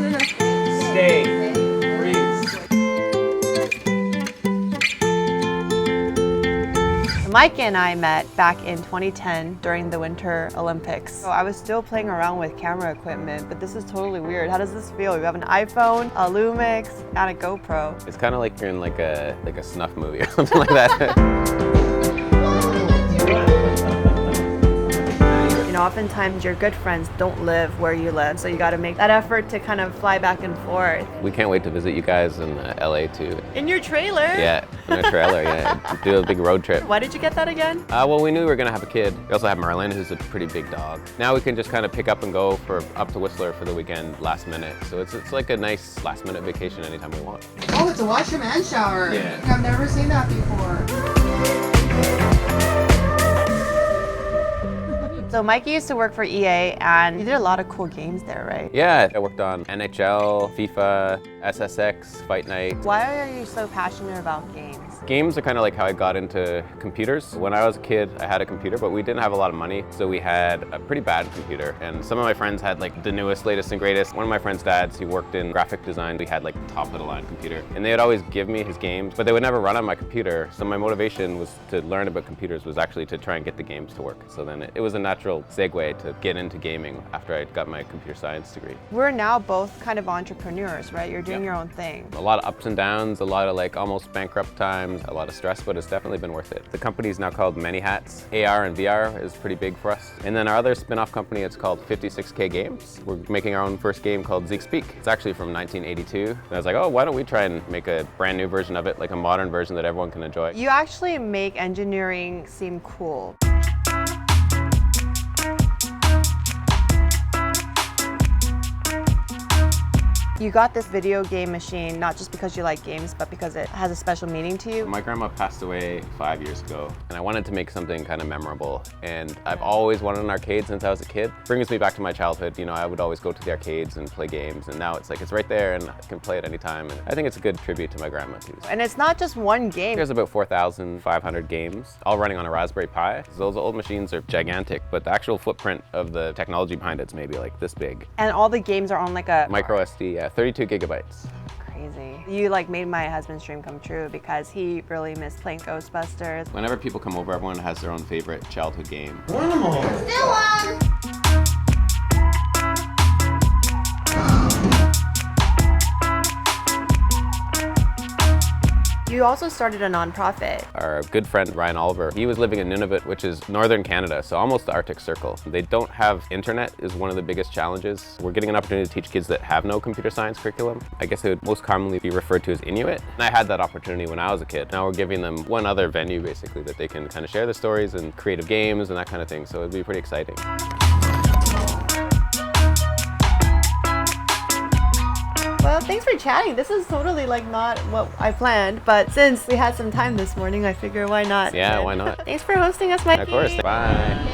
no. Stay. Freeze. Mikey and I met back in 2010 during the Winter Olympics. So I was still playing around with camera equipment, but this is totally weird. How does this feel? You have an iPhone, a Lumix, and a GoPro. It's kind of like you're in like a snuff movie or something like that. You know, oftentimes your good friends don't live where you live, so you got to make that effort to kind of fly back and forth. We can't wait to visit you guys in LA too. In your trailer? Yeah, in a trailer, yeah. Do a big road trip. Why did you get that again? Well, we knew we were gonna have a kid. We also have Merlin, who's a pretty big dog. Now we can just kind of pick up and go up to Whistler for the weekend last minute. So it's like a nice last minute vacation anytime we want. Oh, it's a washroom and shower. Yeah. I've never seen that before. So Mikey used to work for EA, and you did a lot of cool games there, right? Yeah, I worked on NHL, FIFA, SSX, Fight Night. Why are you so passionate about games? Games are kind of like how I got into computers. When I was a kid, I had a computer, but we didn't have a lot of money, so we had a pretty bad computer. And some of my friends had like the newest, latest and greatest. One of my friend's dads, he worked in graphic design. He had like the top of the line computer. And they would always give me his games, but they would never run on my computer. So my motivation was to learn about computers was actually to try and get the games to work. So then it was a natural segue to get into gaming after I got my computer science degree. We're now both kind of entrepreneurs, right? You're doing your own thing. A lot of ups and downs, a lot of like almost bankrupt times, a lot of stress, but it's definitely been worth it. The company is now called Many Hats. AR and VR is pretty big for us. And then our other spin-off company, it's called 56K Games. We're making our own first game called Zeke Speak. It's actually from 1982. And I was like, oh, why don't we try and make a brand new version of it, like a modern version that everyone can enjoy. You actually make engineering seem cool. You got this video game machine not just because you like games, but because it has a special meaning to you. My grandma passed away 5 years ago, and I wanted to make something kind of memorable. And I've always wanted an arcade since I was a kid. Brings me back to my childhood. You know, I would always go to the arcades and play games, and now it's like it's right there and I can play it anytime. And I think it's a good tribute to my grandma too. And it's not just one game. There's about 4,500 games, all running on a Raspberry Pi. Those old machines are gigantic, but the actual footprint of the technology behind it's maybe like this big. And all the games are on like a Micro SD, yeah, 32 gigabytes. Crazy. You like made my husband's dream come true because he really missed playing Ghostbusters. Whenever people come over, everyone has their own favorite childhood game. Animal. Still on. You also started a nonprofit. Our good friend Ryan Oliver, he was living in Nunavut, which is northern Canada, so almost the Arctic Circle. They don't have internet is one of the biggest challenges. We're getting an opportunity to teach kids that have no computer science curriculum. I guess it would most commonly be referred to as Inuit. And I had that opportunity when I was a kid. Now we're giving them one other venue basically that they can kind of share their stories and creative games and that kind of thing, so it'd be pretty exciting. Well, thanks for chatting. This is totally like not what I planned, but since we had some time this morning, I figure why not? Yeah, why not? Thanks for hosting us, Mikey. Of course. Bye.